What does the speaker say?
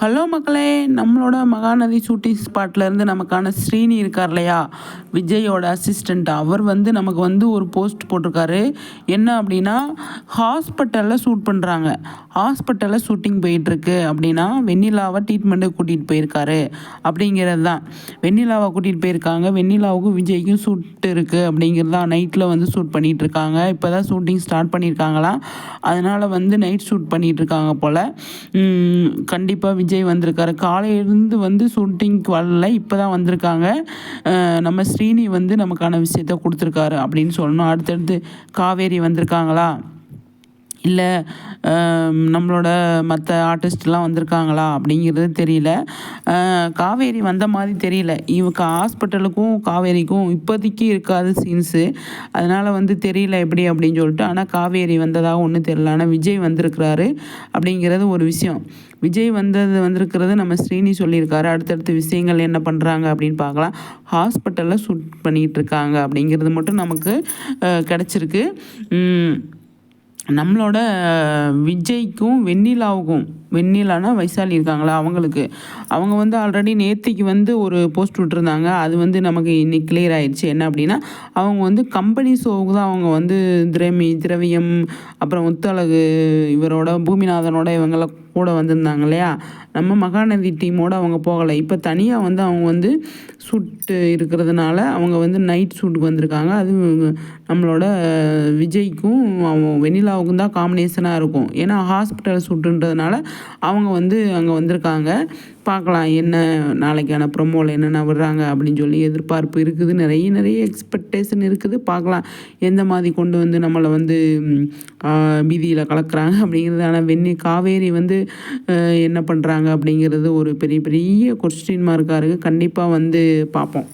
Hello மக்களே, நம்மளோட Mahanadi shooting ஸ்பாட்லேருந்து நமக்கான ஸ்ரீனி இருக்கார் இல்லையா, விஜயோட அசிஸ்டண்ட். அவர் நமக்கு ஒரு போஸ்ட் போட்டிருக்காரு. என்ன அப்படின்னா, ஹாஸ்பிட்டலில் ஷூட் பண்ணுறாங்க. ஹாஸ்பிட்டலில் ஷூட்டிங் போயிட்டுருக்கு அப்படின்னா வெண்ணிலாவை ட்ரீட்மெண்ட்டுக்கு கூட்டிகிட்டு போயிருக்காரு அப்படிங்கிறது தான். வெண்ணிலாவை கூட்டிகிட்டு போயிருக்காங்க. வெண்ணிலாவுக்கும் விஜய்க்கும் ஷூட் இருக்குது அப்படிங்கிறது தான். நைட்டில் ஷூட் பண்ணிகிட்டு இருக்காங்க. இப்போ தான் ஷூட்டிங் ஸ்டார்ட் பண்ணியிருக்காங்களாம். அதனால் நைட் ஷூட் பண்ணிகிட்ருக்காங்க போல். கண்டிப்பாக விஜய் வந்திருக்காரு. காலையிலேருந்து ஷூட்டிங்க்கு வரல, இப்போ தான் வந்திருக்காங்க. நம்ம ஸ்ரீனி நமக்கான விஷயத்த கொடுத்துருக்காரு அப்படின்னு சொல்லணும். அடுத்தடுத்து காவேரி வந்திருக்காங்களா, இல்லை நம்மளோட மற்ற ஆர்டிஸ்ட்லாம் வந்திருக்காங்களா அப்படிங்கிறது தெரியல. காவேரி வந்த மாதிரி தெரியல. இவங்க ஹாஸ்பிட்டலுக்கும் காவேரிக்கும் இப்போதைக்கு இருக்காது சீன்ஸு. அதனால் தெரியல எப்படி அப்படின்னு சொல்லிட்டு. ஆனால் காவேரி வந்ததாக ஒன்றும் தெரியல. ஆனால் விஜய் வந்திருக்கிறாரு அப்படிங்கிறது ஒரு விஷயம். விஜய் வந்திருக்கிறது நம்ம ஸ்ரீனி சொல்லியிருக்காரு. அடுத்தடுத்த விஷயங்கள் என்ன பண்ணுறாங்க அப்படின்னு பார்க்கலாம். ஹாஸ்பிட்டலில் ஷூட் பண்ணிகிட்டு இருக்காங்க அப்படிங்கிறது மட்டும் நமக்கு கிடச்சிருக்கு. நம்மளோட விஜய்க்கும் வெண்ணிலாவுக்கும், வெண்ணிலானா வைசாலி இருக்காங்களா அவங்களுக்கு, அவங்க ஆல்ரெடி நேத்திக்கு ஒரு போஸ்ட் விட்டுருந்தாங்க. அது நமக்கு இன்னைக்கு கிளியர் ஆயிடுச்சு. என்ன அப்படின்னா, அவங்க கம்பெனி ஷோவுக்கு தான் அவங்க திரவியம், அப்புறம் முத்தழகு, இவரோட பூமிநாதனோட இவங்கெல்லாம் கூட வந்திருந்தாங்க இல்லையா. நம்ம மகாநதி டீமோடு அவங்க போகலை. இப்போ தனியாக அவங்க ஷூட்டு இருக்கிறதுனால அவங்க நைட் ஷூட்டுக்கு வந்திருக்காங்க. அது நம்மளோட விஜய்க்கும் வெண்ணிலாவுக்கும் தான் காம்பினேஷனாக இருக்கும். ஏன்னா ஹாஸ்பிட்டல் ஷூட்டுன்றதுனால அவங்க அங்கே வந்திருக்காங்க. பார்க்கலாம் என்ன நாளைக்கான ப்ரொமோவில் என்னென்ன விடுறாங்க அப்படின்னு சொல்லி எதிர்பார்ப்பு இருக்குது. நிறைய எக்ஸ்பெக்டேஷன் இருக்குது. பார்க்கலாம் எந்த மாதிரி கொண்டு நம்மளை பீதியில் கலக்குறாங்க அப்படிங்கிறது. ஆனால் காவேரி என்ன பண்ணுறாங்க அப்படிங்கிறது ஒரு பெரிய கொஸ்டின் மார்க்காக இருக்குது. கண்டிப்பாக பார்ப்போம்.